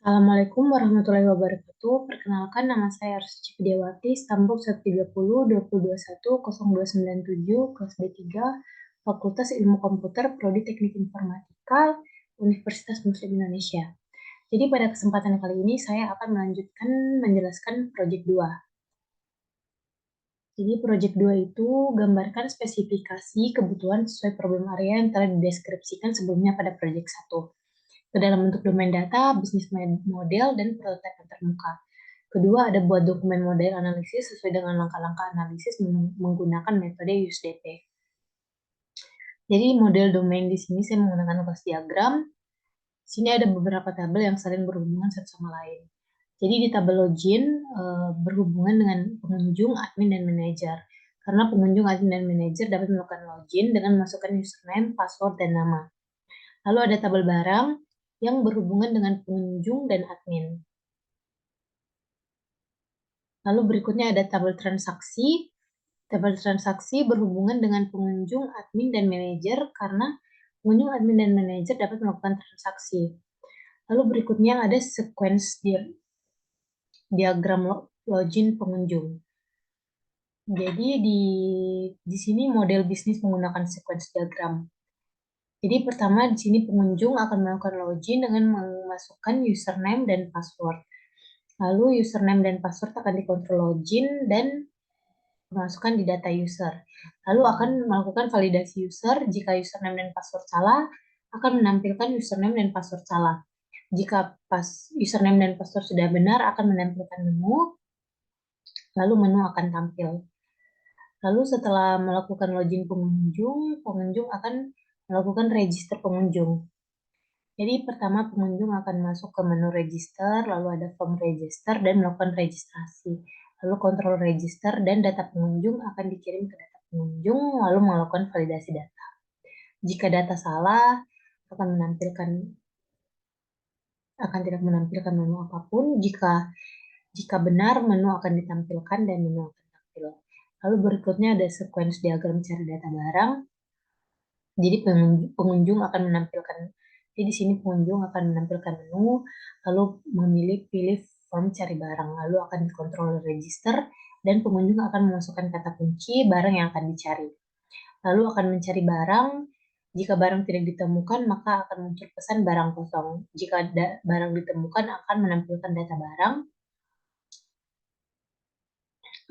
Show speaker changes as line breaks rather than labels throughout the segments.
Assalamualaikum warahmatullahi wabarakatuh. Perkenalkan, nama saya Arsuci Widiawati, Stambuk 130 2021 0297, kelas B3, Fakultas Ilmu Komputer, Prodi Teknik Informatika, Universitas Muslim Indonesia. Jadi pada kesempatan kali ini saya akan melanjutkan menjelaskan proyek 2. Jadi proyek 2 itu gambarkan spesifikasi kebutuhan sesuai problem area yang telah dideskripsikan sebelumnya pada proyek 1. Ke dalam bentuk domain data, bisnis model, dan prototipe yang termuka. Kedua, ada buat dokumen model analisis sesuai dengan langkah-langkah analisis menggunakan metode USDP. Jadi model domain di sini saya menggunakan kelas diagram. Di sini ada beberapa tabel yang saling berhubungan satu sama lain. Jadi di tabel login berhubungan dengan pengunjung, admin, dan manajer. Karena pengunjung, admin, dan manajer dapat melakukan login dengan memasukkan username, password, dan nama. Lalu ada tabel barang yang berhubungan dengan pengunjung dan admin. Lalu berikutnya ada tabel transaksi. Tabel transaksi berhubungan dengan pengunjung, admin, dan manajer karena pengunjung, admin, dan manajer dapat melakukan transaksi. Lalu berikutnya ada sequence diagram login pengunjung. Jadi di sini model bisnis menggunakan sequence diagram. Jadi pertama di sini pengunjung akan melakukan login dengan memasukkan username dan password. Lalu username dan password akan dikontrol login dan memasukkan di data user. Lalu akan melakukan validasi user. Jika username dan password salah, akan menampilkan username dan password salah. Jika username dan password sudah benar, akan menampilkan menu, lalu menu akan tampil. Lalu setelah melakukan login pengunjung akan melakukan register pengunjung. Jadi pertama pengunjung akan masuk ke menu register, lalu ada form register dan melakukan registrasi. Lalu kontrol register dan data pengunjung akan dikirim ke data pengunjung, lalu melakukan validasi data. Jika data salah, akan tidak menampilkan menu apapun. Jika benar, menu akan ditampilkan dan menu akan tampil. Lalu berikutnya ada sequence diagram cari data barang. Jadi pengunjung akan menampilkan, jadi di sini pengunjung akan menampilkan menu, lalu pilih form cari barang, lalu akan dikontrol register, dan pengunjung akan memasukkan kata kunci barang yang akan dicari. Lalu akan mencari barang, jika barang tidak ditemukan, maka akan muncul pesan barang kosong. Jika barang ditemukan, akan menampilkan data barang,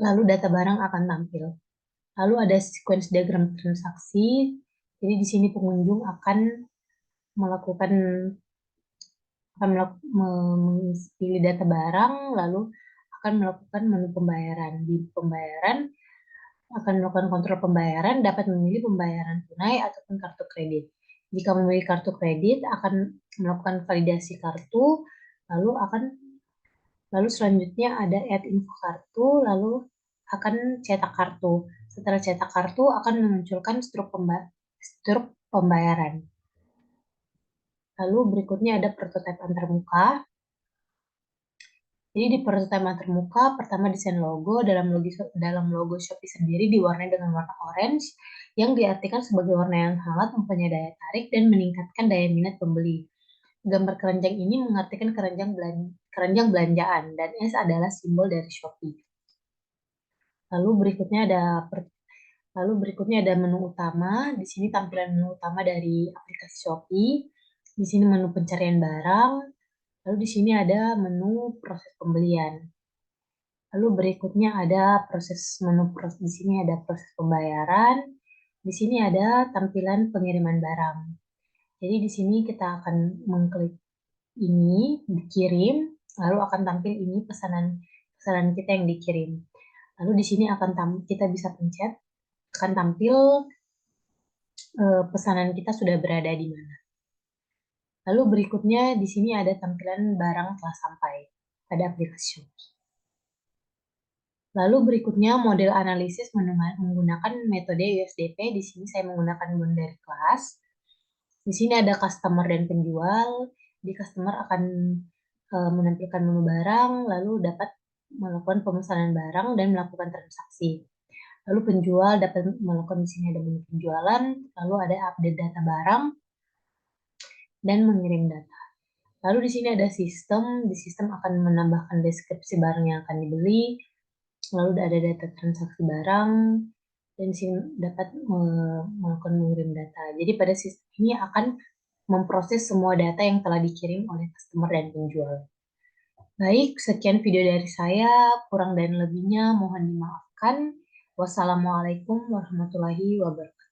lalu data barang akan tampil. Lalu ada sequence diagram transaksi, jadi di sini pengunjung akan melakukan pilih data barang, lalu akan melakukan menu pembayaran. Di pembayaran akan melakukan kontrol pembayaran, dapat memilih pembayaran tunai ataupun kartu kredit. Jika memilih kartu kredit, akan melakukan validasi kartu, lalu selanjutnya ada add info kartu, lalu akan cetak kartu. Setelah cetak kartu akan memunculkan struk pembayaran. Lalu berikutnya ada prototipe antarmuka. Jadi di prototipe antarmuka, pertama desain logo. Dalam logo Shopee sendiri diwarnai dengan warna orange, yang diartikan sebagai warna yang hangat, mempunyai daya tarik, dan meningkatkan daya minat pembeli. Gambar keranjang ini mengartikan keranjang belanjaan, dan S adalah simbol dari Shopee. Lalu berikutnya ada menu utama. Di sini tampilan menu utama dari aplikasi Shopee. Di sini menu pencarian barang. Lalu di sini ada menu proses pembelian. Lalu berikutnya ada di sini ada proses pembayaran. Di sini ada tampilan pengiriman barang. Jadi di sini kita akan mengklik ini dikirim, lalu akan tampil ini pesanan kita yang dikirim. Lalu di sini kita bisa pencet, akan tampil pesanan kita sudah berada di mana. Lalu berikutnya di sini ada tampilan barang telah sampai pada aplikasi Shopee. Lalu berikutnya model analisis menggunakan metode USDP. Di sini saya menggunakan boundary class. Di sini ada customer dan penjual. Di customer akan menampilkan menu barang, lalu dapat melakukan pemesanan barang dan melakukan transaksi. Lalu penjual dapat melakukan, di sini ada menu penjualan, lalu ada update data barang dan mengirim data. Lalu di sini ada sistem, di sistem akan menambahkan deskripsi barang yang akan dibeli, lalu ada data transaksi barang, dan di sini dapat melakukan mengirim data. Jadi pada sistem ini akan memproses semua data yang telah dikirim oleh customer dan penjual. Baik, sekian video dari saya. Kurang dan lebihnya mohon dimaafkan. Wassalamualaikum warahmatullahi wabarakatuh.